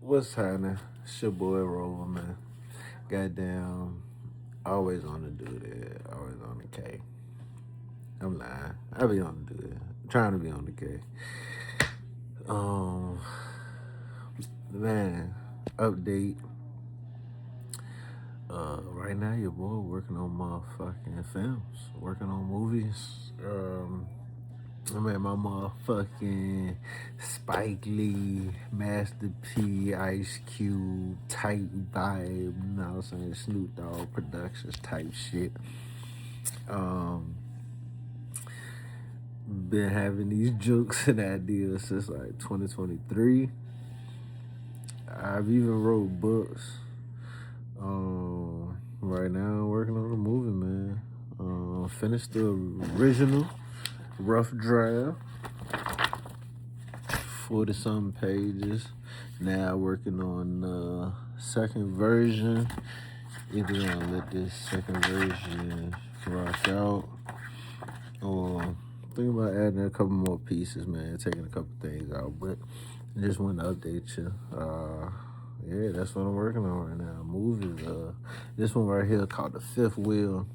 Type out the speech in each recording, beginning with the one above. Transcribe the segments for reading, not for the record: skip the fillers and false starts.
What's happening? It's your boy Rova, man. Goddamn, always on the do that. Always on the K. I'm lying. I be on the do that. Trying to be on the K. Um, man, update. Right now your boy working on motherfucking films, working on movies. I'm at my motherfucking Spike Lee, Master P, Ice Cube type vibe, you know what I'm saying? Snoop Dogg Productions type shit. Um, been having these jokes and ideas since like 2023. I've even wrote books. Right now I'm working on a movie, man. Finished the original rough draft, 40 something pages. Now working on the second version. Either gonna let this second version rock out or think about adding a couple more pieces, man. Taking a couple things out, but I just want to update you. Yeah, that's what I'm working on right now. Movies. This one right here called The Fifth Wheel.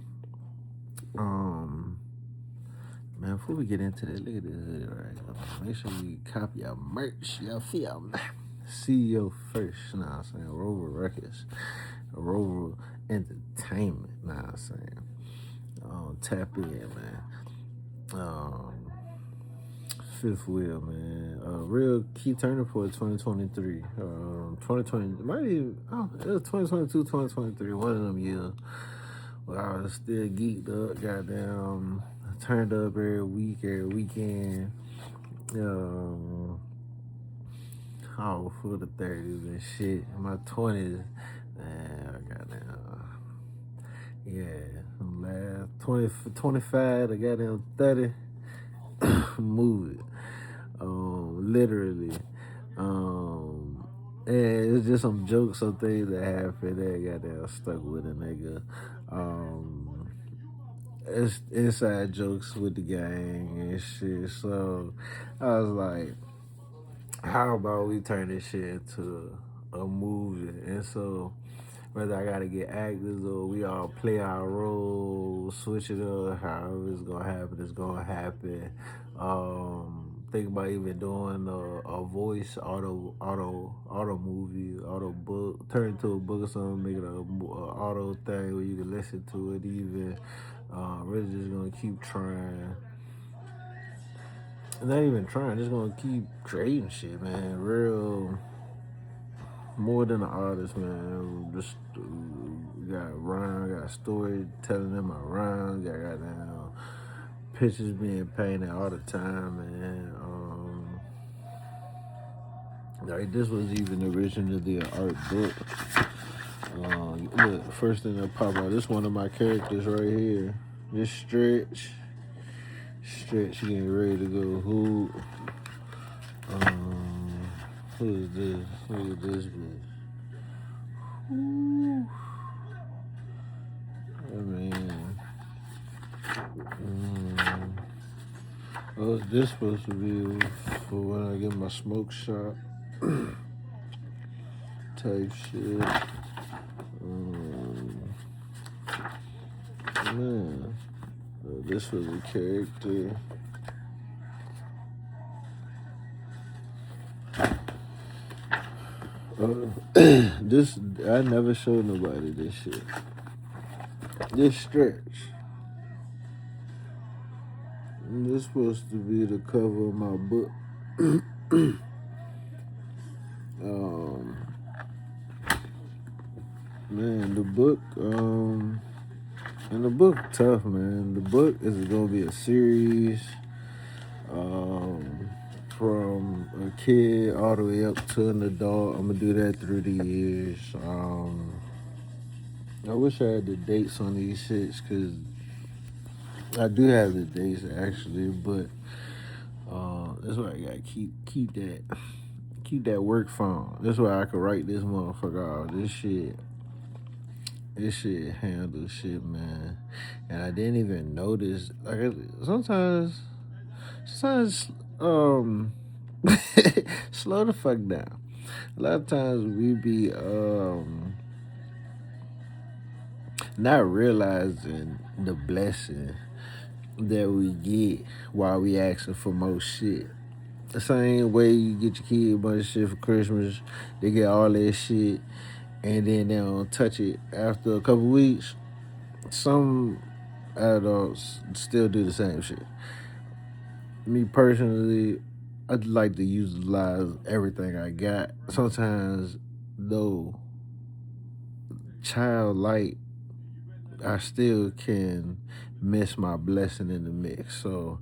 Man, before we get into that, look at this hood right here. Make sure you copy our merch. Y'all feel me? CEO first, you know what I'm saying? Rova Records, Rova Entertainment, you know what I'm saying? Tap in, man. Fifth Wheel, man. Real key turning point 2023. 2020, might even, it was 2022, 2023, one of them years. Well, I was still geeked up, goddamn. I turned up every week, every weekend. For the 30s and shit. In my 20s, man, I goddamn. Yeah, I'm last 25 to goddamn 30. Move it. Literally. And it's just some jokes, some things that happened that goddamn stuck with a nigga. It's inside jokes with the gang and shit. So I was like, how about we turn this shit into a movie? And so whether I gotta get actors or we all play our roles, switch it up, however it's gonna happen, it's gonna happen. Think about even doing a voice auto movie, auto book, turn it into a book or something, make it a auto thing where you can listen to it even. Really just gonna keep trying. Not even trying, just gonna keep creating shit, man. Real more than an artist, man. Just got rhyme, got story telling them my rhymes, got goddamn pictures being painted all the time, man. Like this was even originally an art book. Look, first thing that pop out, this one of my characters right here. This stretch getting ready to go hoop. Who is this? Look at this bitch. Ooh. I mean, this supposed to be for when I get my smoke shop type shit. Man, this was a character. This I never showed nobody this shit. This stretch. This supposed to be the cover of my book. Man, the book, and the book tough, man. The book is gonna be a series, from a kid all the way up to an adult. I'm gonna do that through the years. I wish I had the dates on these shits, cause I do have the dates actually, but that's why I gotta keep that work phone. That's why I could write this motherfucker off. This shit handles shit, man. And I didn't even notice. Like sometimes, slow the fuck down. A lot of times we be not realizing the blessing that we get while we asking for more shit. The same way you get your kid a bunch of shit for Christmas, they get all that shit, and then they don't touch it after a couple weeks. Some adults still do the same shit. Me personally, I'd like to utilize everything I got. Sometimes, though, childlike, I still can miss my blessing in the mix. So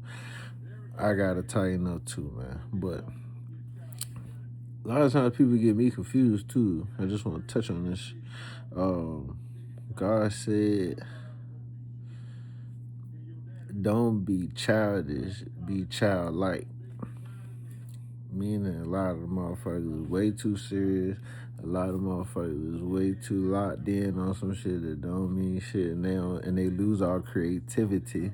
I gotta tighten up too, man. But a lot of times people get me confused too. I just want to touch on this. Um, God said, "Don't be childish, be childlike." Meaning a lot of the motherfuckers is way too serious. A lot of motherfuckers is way too locked in on some shit that don't mean shit, and they lose all creativity.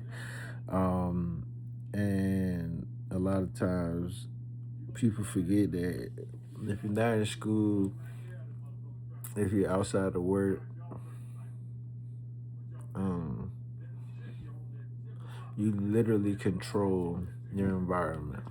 Um, and a lot of times people forget that if you're not in school, if you're outside of work, um, you literally control your environment.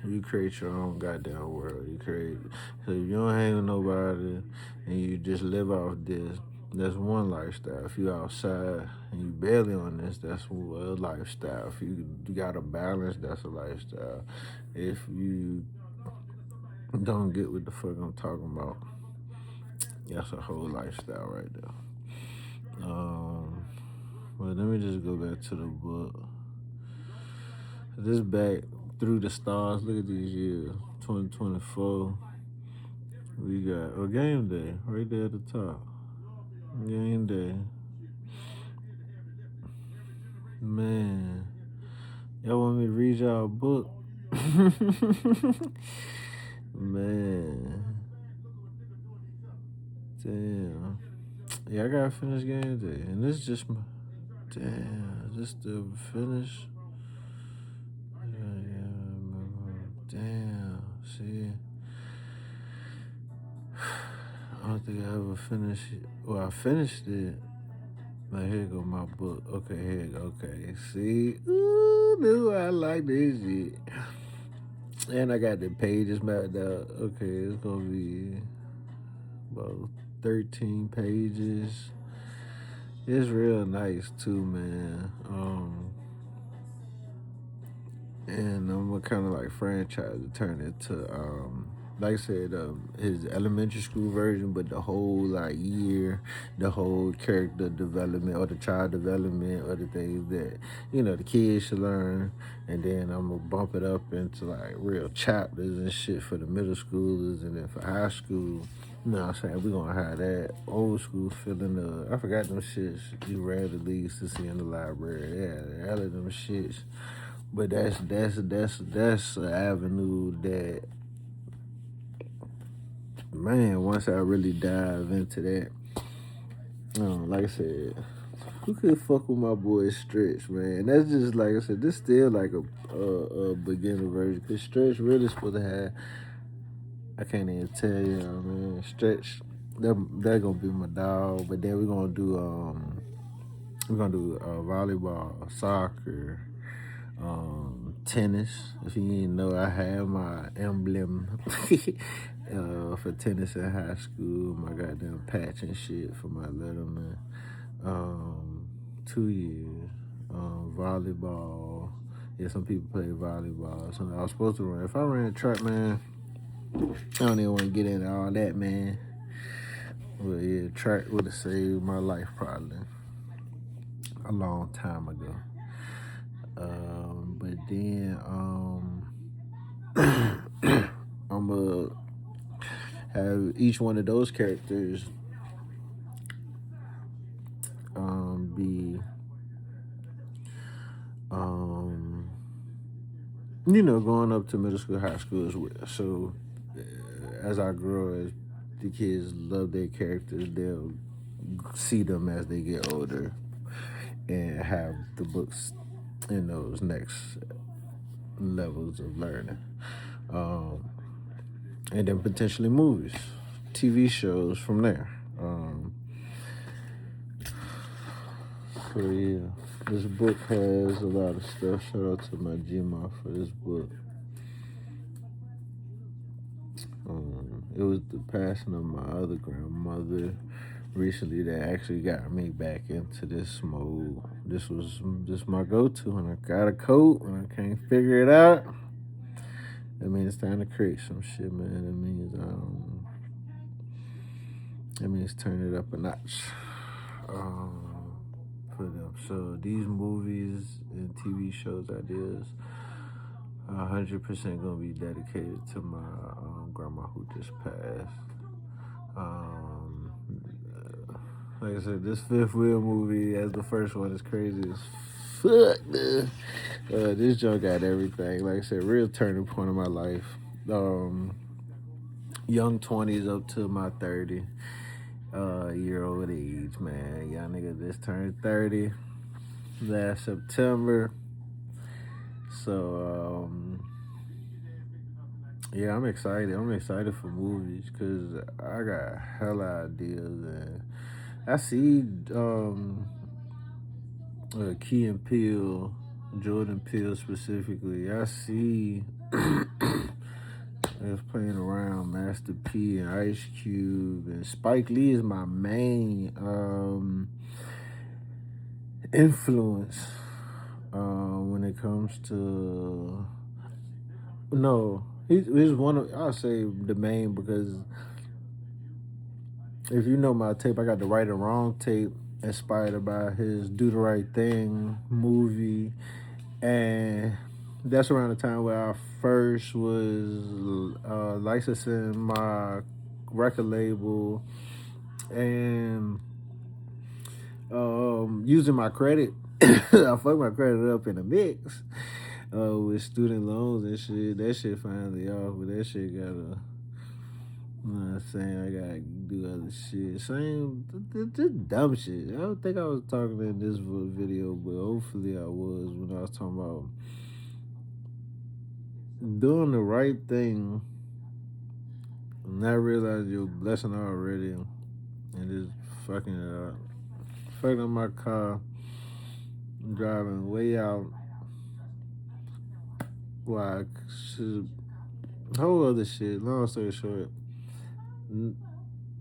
You create your own goddamn world. You create, so if you don't hang with nobody and you just live off this, that's one lifestyle. If you outside and you barely on this, that's a lifestyle. If you got a balance, that's a lifestyle. If you don't get what the fuck I'm talking about, that's a whole lifestyle right there. But let me just go back to the book. This back through the stars. Look at these years. 2024. We got a game day right there at the top. Game day. Man. Y'all want me to read y'all a book? Man. Damn. Yeah, I gotta finish game day. And this is just my. Damn. Just to finish. Damn. See? I don't think I ever finished it. Well, I finished it. Like, here go my book. Okay, here you go. Okay, see? Ooh, this is why I like this shit. And I got the pages mapped out. Okay, it's gonna be about 13 pages. It's real nice too, man. And I'm gonna kind of like franchise to turn it to like I said, his elementary school version, but the whole like year, the whole character development or the child development or the things that the kids should learn, and then I'm gonna bump it up into like real chapters and shit for the middle schoolers, and then for high school. You know what I'm saying? We're gonna have that old school feeling of I forgot them shits you rarely used to see in the library. Yeah, hell of them shits. But that's an avenue that, man, once I really dive into that, like I said, who could fuck with my boy Stretch, man? That's just like I said, this still like a beginner version, because Stretch really supposed to have, I can't even tell you, man. Stretch, that gonna be my dog. But then we're gonna do volleyball, soccer, tennis. If you didn't know, I had my emblem for tennis in high school, my goddamn patch and shit for my letterman. 2 years. Volleyball. Yeah, some people play volleyball. So I was supposed to run. If I ran track, man, I don't even want to get into all that, man. But yeah, track would have saved my life probably a long time ago. But then I'm gonna have each one of those characters be going up to middle school, high school as well. So as I grow, as the kids love their characters, they'll see them as they get older and have the books in those next levels of learning. and then potentially movies, TV shows from there. So yeah, this book has a lot of stuff. Shout out to my Gma for this book. It was the passing of my other grandmother recently that actually got me back into this mode. This was just my go-to when I got a coat and I can't figure it out. That means it's time to create some shit, man. It means turn it up a notch. For them. So these movies and TV shows ideas 100% gonna be dedicated to my grandma who just passed. Um, like I said, this Fifth Wheel movie, as the first one, is crazy as fuck, man. This joke got everything. Like I said, real turning point in my life. Young 20s up to my 30-year-old age, man. Y'all nigga just turned 30 last September. So, yeah, I'm excited. I'm excited for movies because I got hella ideas. And I see Key and Peele, Jordan Peele specifically. I see I was playing around Master P and Ice Cube, and Spike Lee is my main influence when it comes to he's one of, I'll say the main, because if you know my tape, I got the Right and Wrong tape inspired by his Do the Right Thing movie, and that's around the time where I first was licensing my record label and using my credit. I fucked my credit up in a mix with student loans and shit. That shit finally off, but that shit gotta. You know what I'm saying? I gotta do other shit. Same, just dumb shit. I don't think I was talking in this video, but hopefully I was when I was talking about doing the right thing, not realizing you're blessing already, and just fucking it up. Fucking up my car, driving way out. Why? Whole other shit. Long story short,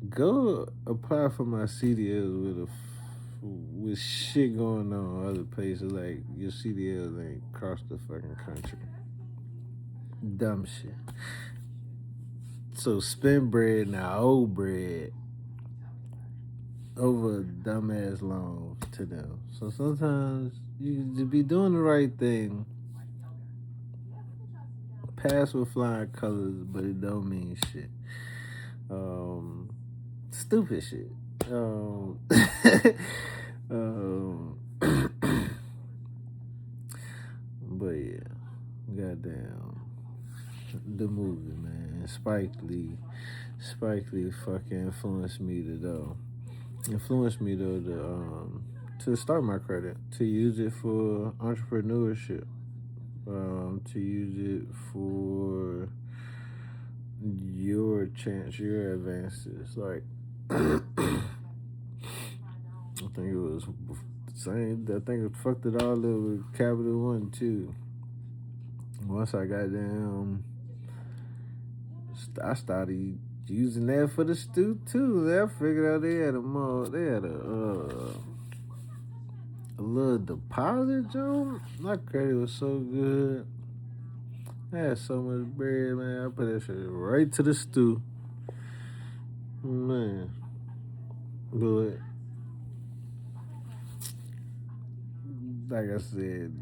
go apply for my CDLs with shit going on other places. Like your CDLs ain't across the fucking country. Dumb shit. So spend bread now, old bread over a dumbass loan to them. So sometimes you be doing the right thing, pass with flying colors, but it don't mean shit. Stupid shit. But yeah, goddamn, the movie, man. Spike Lee fucking influenced me to start my credit, to use it for entrepreneurship, to use it for your chance, your advances. Like, I think it was same. I think it fucked it all up with Capital One too. Once I got down, I started using that for the stew too. I figured out they had a little deposit joint. My credit was so good. I had so much bread, man. I put that shit right to the stew, man. But like I said,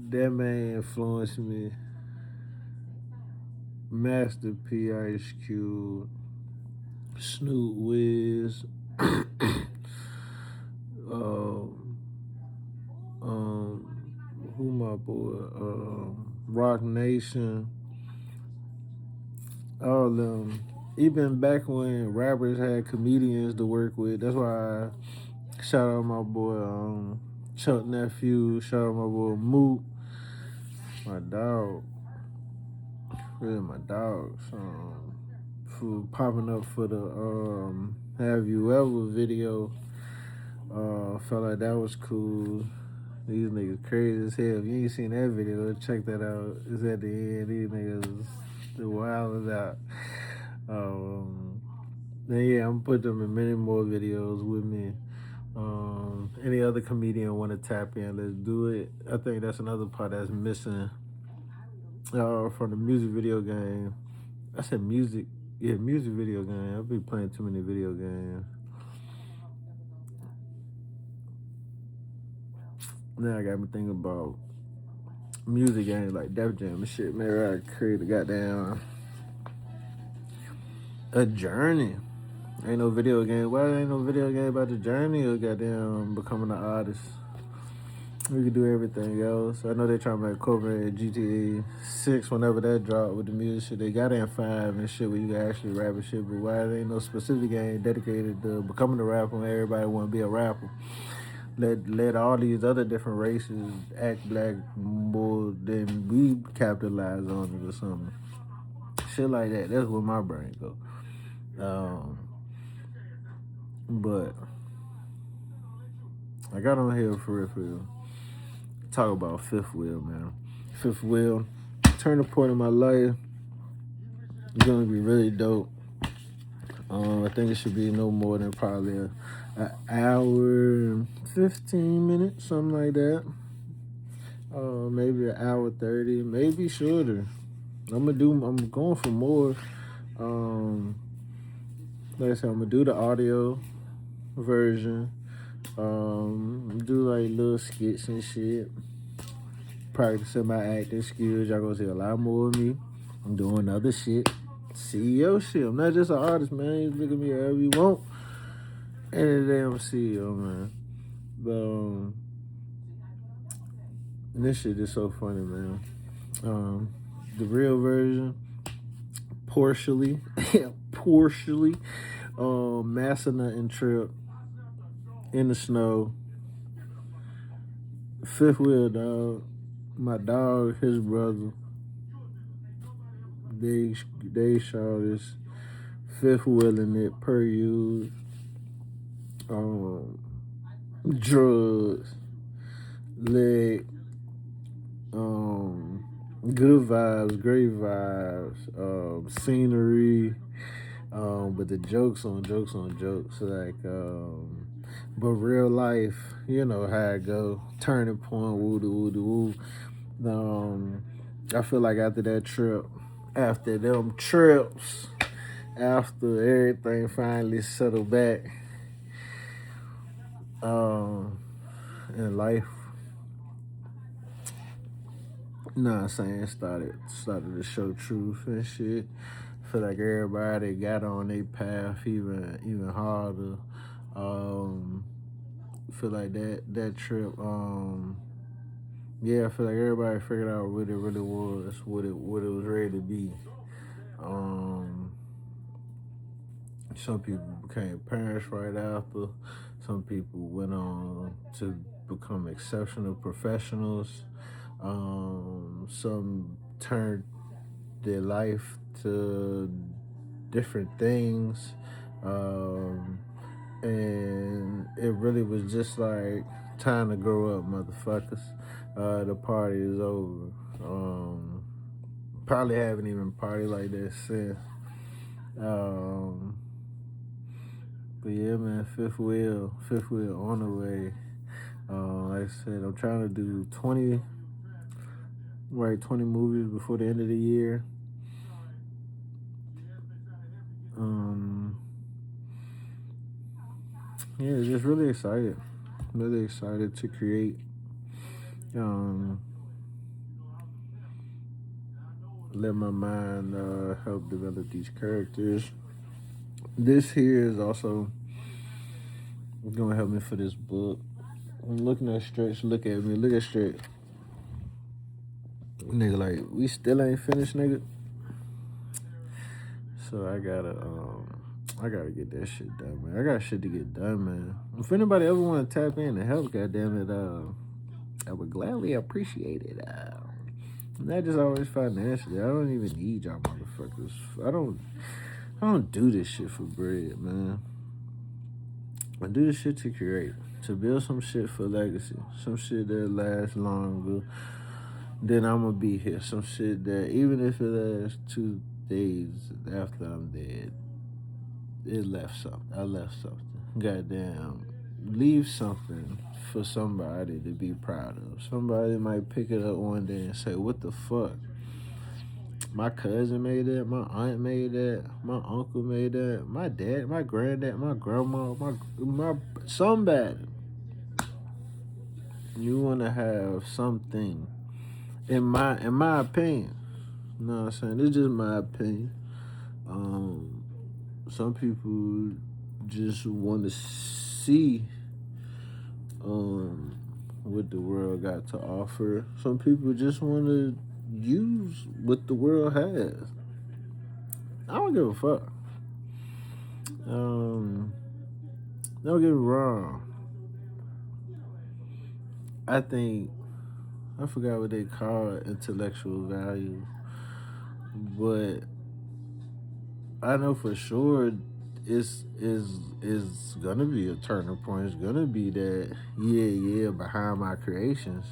that man influenced me. Master P, Ice Cube, Snoop Wiz, who my boy, Rock Nation, all of them. Even back when rappers had comedians to work with, that's why I shout out my boy Chuck Nephew, shout out my boy Moot, my dog. Really, my dogs. For popping up for the Have You Ever video. Felt like that was cool. These niggas crazy as hell. If you ain't seen that video, check that out. It's at the end. These niggas the wild out. Then yeah, I'm put them in many more videos with me. Any other comedian want to tap in, let's do it. I think that's another part that's missing from the music video game. I said music. Yeah, music video game. I've been playing too many video games. Now I got me thinking about music games like Def Jam and shit. Maybe I create a goddamn a journey. Ain't no video game. Why ain't no video game about the journey or goddamn becoming an artist? We could do everything else. I know they trying to incorporate GTA 6 whenever that drop with the music shit. They got in 5 and shit where you can actually rap and shit, but why there ain't no specific game dedicated to becoming a rapper when everybody want to be a rapper? Let all these other different races act black more than we capitalize on it or something. Shit like that. That's where my brain go. But I got on here for real. Talk about Fifth Wheel, man. Fifth Wheel, turning point in my life. It's gonna be really dope. I think it should be no more than probably an hour and 15 minutes, something like that. Maybe an hour 30, maybe shorter. I'm going for more. Like I said, I'm gonna do the audio version. Do like little skits and shit. Practicing my acting skills. Y'all gonna see a lot more of me. I'm doing other shit. CEO shit. I'm not just an artist, man. You look at me however you want. End of the day, I'm a CEO, man. But this shit is so funny, man. The real version, partially, Massanutten and Trip in the snow. Fifth Wheel, dog. My dog, his brother. They saw this Fifth Wheel in it per use. Drugs, leg, good vibes, great vibes, scenery, but the jokes on jokes. Like, but real life, you know how it go. Turning point, woo. I feel like after them trips, after everything finally settled back, in life, started to show truth and shit. Feel like everybody got on their path even harder. Feel like that trip, I feel like everybody figured out what it really was, what it was ready to be. Some people became parents right after. Some people went on to become exceptional professionals. Some turned their life to different things. And it really was just like time to grow up, motherfuckers. The party is over. Probably haven't even partied like that since. But yeah, man, Fifth Wheel on the way. Like I said, I'm trying to do 20 movies before the end of the year. Just really excited to create. Let my mind help develop these characters. This here is also gonna help me for this book. I'm looking at Stretch. Look at me. Look at Stretch. Nigga, like, we still ain't finished, nigga. So I gotta get that shit done, man. I got shit to get done, man. If anybody ever want to tap in and help, goddamn it, I would gladly appreciate it. Not just always financially. I don't even need y'all motherfuckers. I don't. I don't do this shit for bread, man. I do this shit to create, to build some shit for legacy, some shit that lasts longer than I'm gonna be here. Some shit that even if it lasts 2 days after I'm dead, it left something. I left something. Goddamn, leave something for somebody to be proud of. Somebody might pick it up one day and say, "What the fuck? My cousin made that. My aunt made that. My uncle made that. My dad, my granddad, my grandma, my somebody." You want to have something. In my opinion, you know what I'm saying? It's just my opinion. Um, some people just want to see um what the world got to offer. Some people just want to use what the world has. I don't give a fuck. Um, don't get me wrong. I think I forgot what they call intellectual value, but I know for sure it's gonna be a turning point. It's gonna be that yeah behind my creations,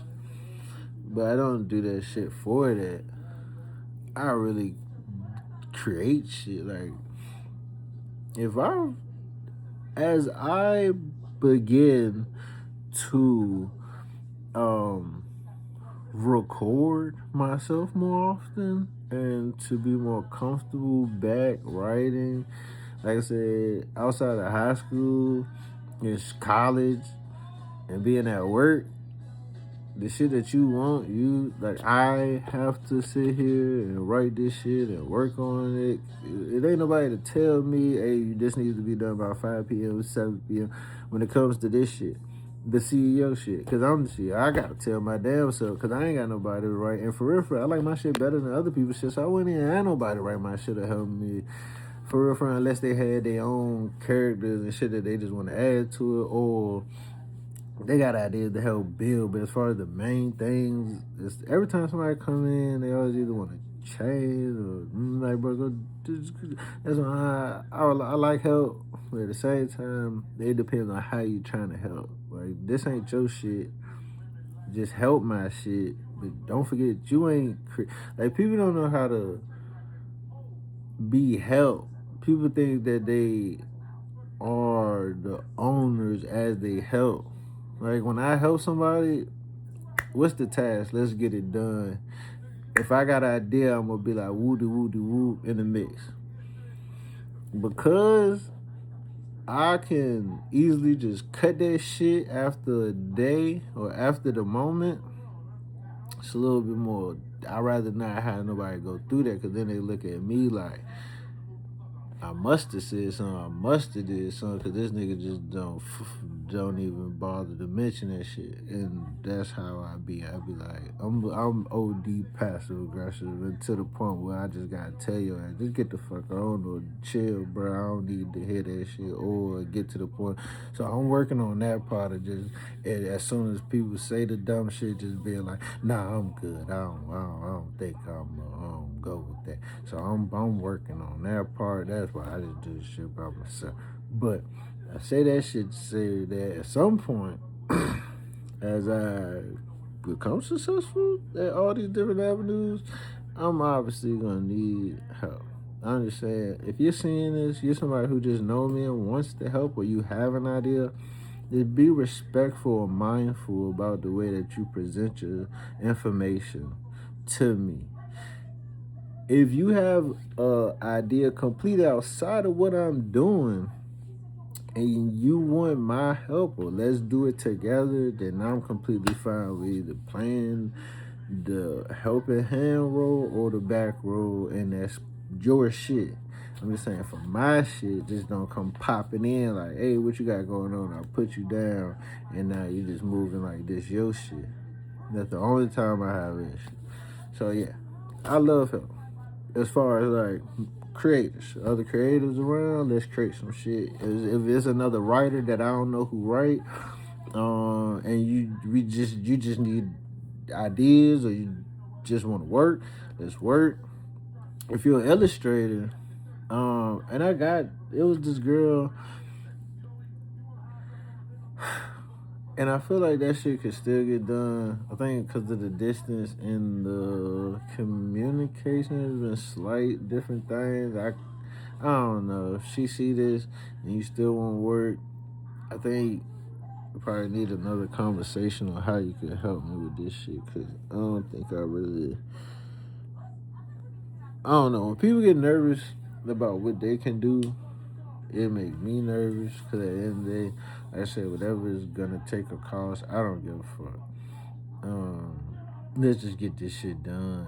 but I don't do that shit for that. I really create shit like if I as I begin to um record myself more often and to be more comfortable back writing. Like I said, outside of high school, it's college, and being at work, the shit that you want, you like. I have to sit here and write this shit and work on it. It ain't nobody to tell me, hey, this needs to be done by 5 p.m., 7 p.m. When it comes to this shit, the CEO shit, cause I'm the CEO. I gotta tell my damn self, cause I ain't got nobody to write. And for real, I like my shit better than other people's shit, so I wouldn't even have nobody to write my shit to help me. For real, unless they had their own characters and shit that they just want to add to it, or they got ideas to help build. But as far as the main things, it's, every time somebody come in, they always either want to change or like, bro, go. That's why I like help, but at the same time, it depends on how you trying to help. Like this ain't your shit. Just help my shit, but don't forget you ain't like people don't know how to be helped. People think that they are the owners as they help. Like when I help somebody, what's the task? Let's get it done. If I got an idea, I'm gonna be like woody woody woo in the mix. Because I can easily just cut that shit after a day or after the moment. It's a little bit more. I'd rather not have nobody go through that because then they look at me like I must have said something. I must have did something because this nigga just don't even bother to mention that shit. And that's how I be. I be like, I'm OD passive aggressive and to the point where I just gotta tell you, just get the fuck on or chill, bro. I don't need to hear that shit or get to the point. So I'm working on that part of just, and as soon as people say the dumb shit, just being like, nah, I'm good. I don't think I'm go with that. So I'm working on that part. That's why I just do this shit by myself. But I say that shit to say that at some point, as I become successful at all these different avenues, I'm obviously gonna need help. I understand if you're seeing this, you're somebody who just know me and wants to help, or you have an idea. Just be respectful and mindful about the way that you present your information to me. If you have a idea completely outside of what I'm doing and you want my help or let's do it together, then I'm completely fine with either playing the helping hand role or the back role, and that's your shit. I'm just saying for my shit, just don't come popping in like, hey, what you got going on? I'll put you down and now you just moving like this your shit. That's the only time I have this shit. So yeah, I love help. As far as like creators, other creators around, let's create some shit. If it's another writer that I don't know who write, and you just need ideas or you just want to work, let's work. If you're an illustrator, and it was this girl, and I feel like that shit could still get done. I think because of the distance and the communication has been slight different things. I don't know. If she see this and you still want to work, I think you probably need another conversation on how you could help me with this shit. Cause I don't think I don't know. When people get nervous about what they can do, it makes me nervous. Cause at the end of the day, like I said, whatever is gonna take a cost, I don't give a fuck. Um, let's just get this shit done.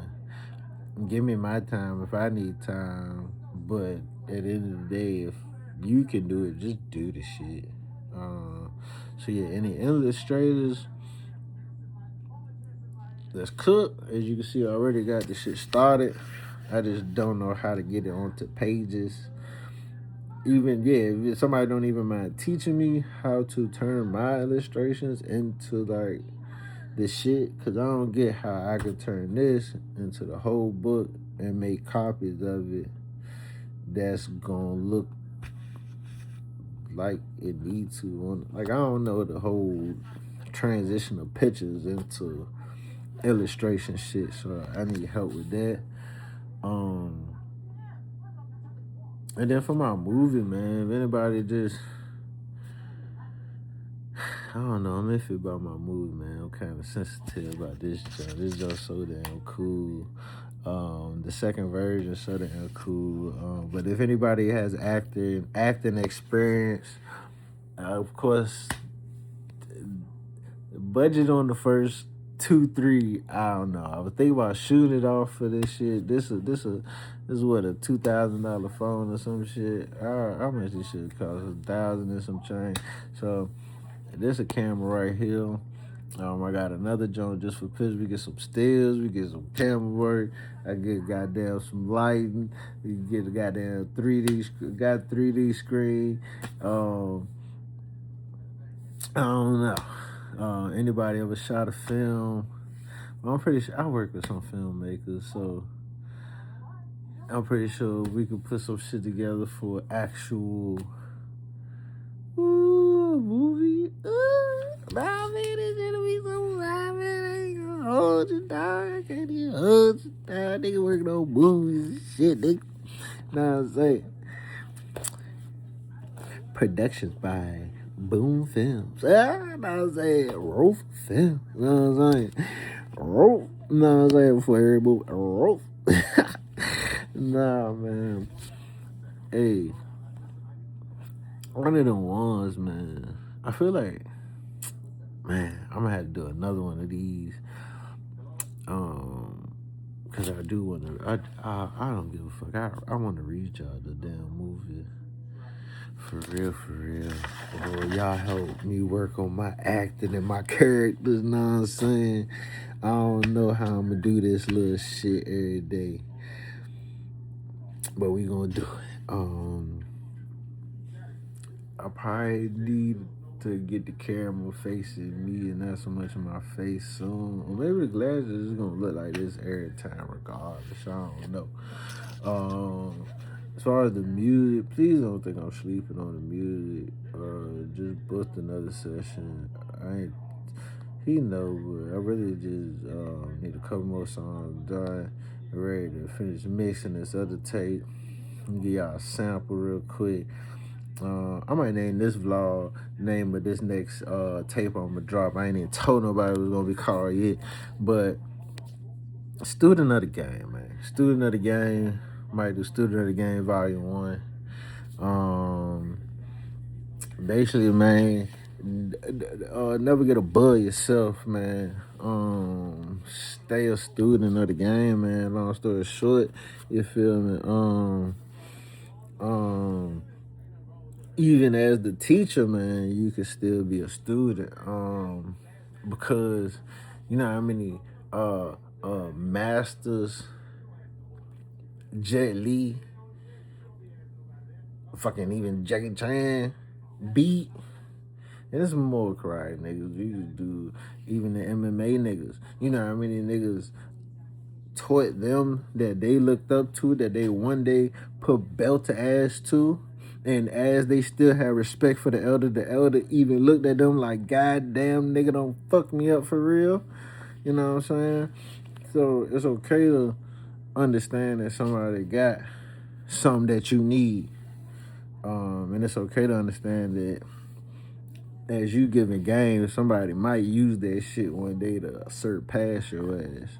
Give me my time if I need time. But at the end of the day, if you can do it, just do the shit. So yeah, any illustrators that's cooked, as you can see, I already got the shit started. I just don't know how to get it onto pages. Even yeah, if somebody don't even mind teaching me how to turn my illustrations into like the shit, cause I don't get how I could turn this into the whole book and make copies of it that's gonna look like it needs to. Like I don't know the whole transition of pictures into illustration shit, so I need help with that. And then for my movie, man, if anybody just I don't know, I'm iffy about my movie, man. I'm kind of sensitive about this joint. This joint's so damn cool. The second version so damn cool. But if anybody has acting experience, of course, budget on the first 2, 3. I don't know. I was thinking about shooting it off for this shit. This is what, a $2,000 phone or some shit. How much this shit cost? 1,000 and some change. So this a camera right here. I got another joint just for pictures. We get some stills, we get some camera work. I get goddamn some lighting. We get a goddamn 3D screen. I don't know. Anybody ever shot a film? Well, I'm pretty sure I work with some filmmakers, so I'm pretty sure we could put some shit together for actual movie. Nah, man, it's gonna be so fun, man. I ain't gonna hold you down. I can't even hold you down. Nigga working on movies and shit, nigga. Know what I'm saying? Productions by Boom Films. Know what I'm saying? Roof Film. Know what I'm saying? Roof. Know what I'm saying? Before every movie. Roof. Nah, man. Hey. One of them ones, man. I feel like, man, I'm gonna have to do another one of these. Cause I do want to. I don't give a fuck. I want to read y'all the damn movie. For real, for real. Oh, y'all help me work on my acting and my characters. Know what I'm saying? I don't know how I'm gonna do this little shit every day, but we gonna do it. I probably need to get the camera facing me and not so much of my face soon. Or maybe the glasses is gonna look like this every time regardless. I don't know. As far as the music, please don't think I'm sleeping on the music. Just booked another session. He know, but I really just need a couple more songs done. Ready to finish mixing this other tape. Give y'all a sample real quick. I might name this vlog name of this next tape I'm gonna drop. I ain't even told nobody it was gonna be called yet, but Student of the Game, man. Student of the Game. Might do Student of the Game Volume 1. Basically, man, never get above yourself, man. Stay a student of the game, man. Long story short, you feel me? Even as the teacher, man, you can still be a student. Because you know how many masters Jet Li, fucking even Jackie Chan beat. And it's more karate niggas. You do even the MMA niggas. You know how many niggas taught them, that they looked up to, that they one day put belt to ass to. And as they still had respect for the elder even looked at them like, God damn, nigga, don't fuck me up for real. You know what I'm saying? So it's okay to understand that somebody got something that you need. And it's okay to understand that as you giving game, somebody might use that shit one day to surpass your ass.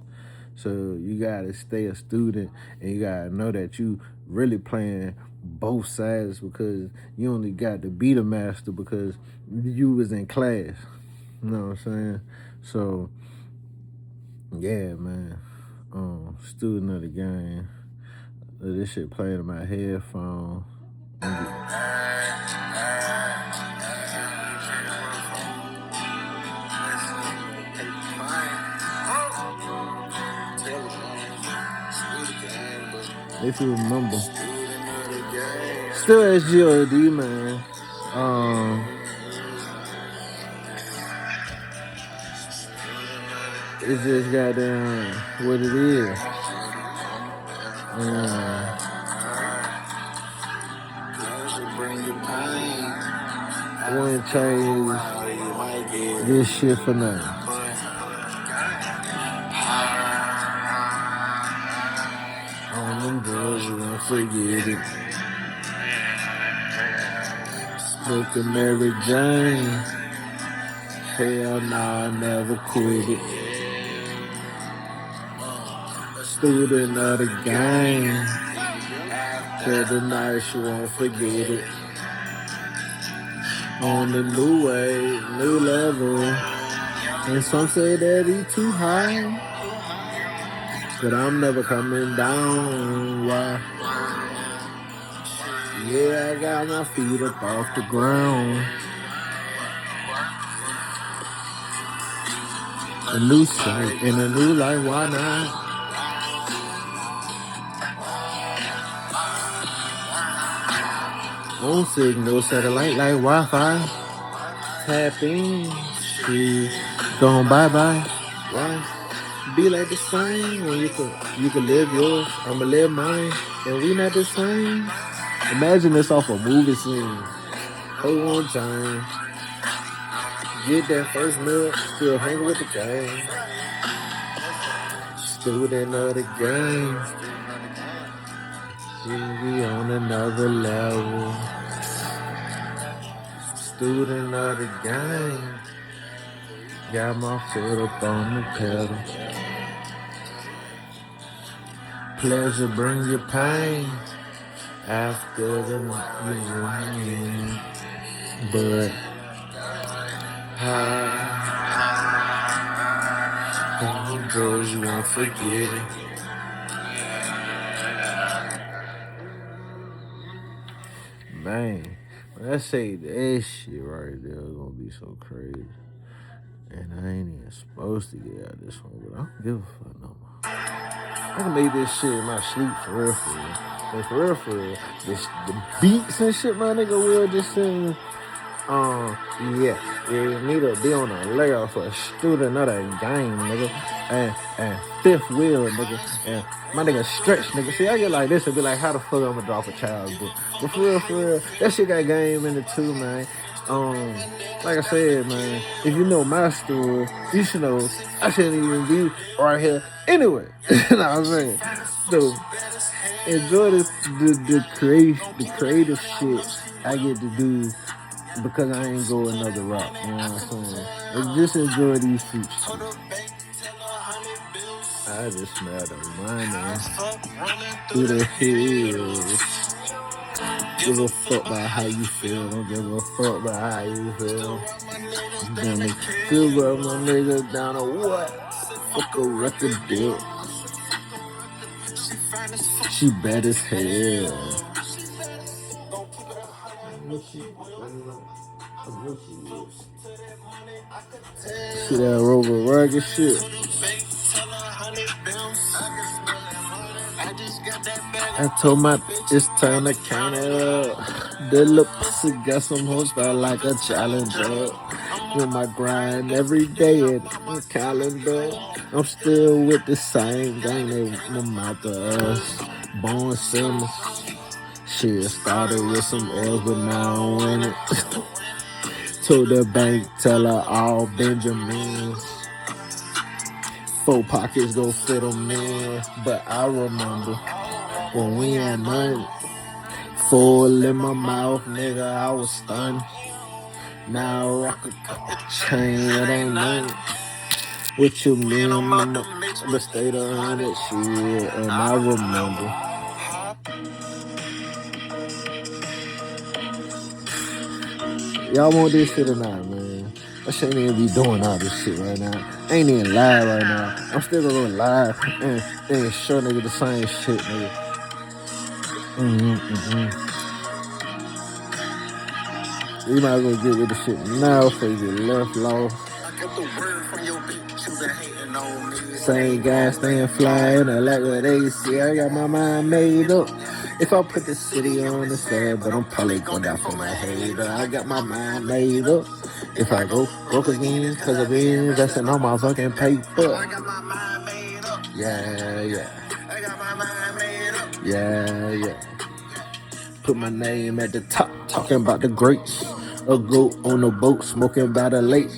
So you gotta stay a student, and you gotta know that you really playing both sides, because you only got to be the master because you was in class. You know what I'm saying? So yeah, man. Student of the game. This shit playing in my headphone. If you remember, still SGOD, man. It's just goddamn what it is. I wouldn't change this shit for nothing. On them drugs, you won't forget it. Smoking Mary Jane. Hell nah, I never quit it. Student of the game. Till the night, you won't forget it. On the new way, new level. And some say that he too high. But I'm never coming down. Why? Yeah, I got my feet up off the ground. A new sight and a new life, why not? On signal, satellite like Wi-Fi. Tap in, shit. Gone bye-bye. Why? Be like the same when you can live yours, I'ma live mine, and we not the same. Imagine this off a movie scene. Hold on time. Get that first meal, still hanging with the gang. Student of the game. We on another level. Student of the game. Got my foot up on the pedal. Pleasure bring your pain. After the union. But girls, you won't forget it. Man, when I say that shit right there is gonna be so crazy. And I ain't even supposed to get out this one, but I don't give a fuck no more. I can make this shit in my sleep for real, for real. And for real, for real. The beats and shit, my nigga, will just sing. Yeah, you need to be on a layout for a student of that game, nigga. And fifth wheel, nigga. And my nigga stretch, nigga. See, I get like this and be like, how the fuck I'm gonna drop a child's book? But for real, that shit got game in it too, man. Like I said, man, if you know my story, you should know I shouldn't even be right here anyway. You know what I'm saying? So enjoy the creative shit I get to do, because I ain't go another route. You know what I'm saying? And just enjoy these fruits too. I just smell the money through the hills. Give a fuck about how you feel. Don't give a fuck about how you feel. Damn it. Good rub my nigga down or what? Fuck a record deal. She bad as hell. See that Rova rugged shit. I told my bitch it's time to count it up. The little pussy got some horsepower like a challenger. On my grind every day in the calendar. I'm still with the same gang they them out to us. Born sinners. Shit started with some L's, but now I'm winning. To the bank, tell her all Benjamins. Four pockets go fit them in. But I remember when we had none. Full in my mouth, nigga, I was stunned. Now I rock a couple chain, it ain't nothing. What you mean? I'm in the state of 100 shit, and I remember. Y'all want this shit or not, man? I shouldn't even be doing all this shit right now. I ain't even live right now. I'm still gonna go live and show nigga the same shit, nigga. You might as well get with the shit now before you get left lost. Same guy staying flying, I like what they see. I got my mind made up. If I put the city on the stand, but I'm probably going down for my hater. I got my mind made up. If I go broke again, cause I've been investing on my fucking paper. I got my mind made up. Yeah. I got my mind made up. Yeah. Put my name at the top, talking about the greats. A goat on a boat, smoking by the lake.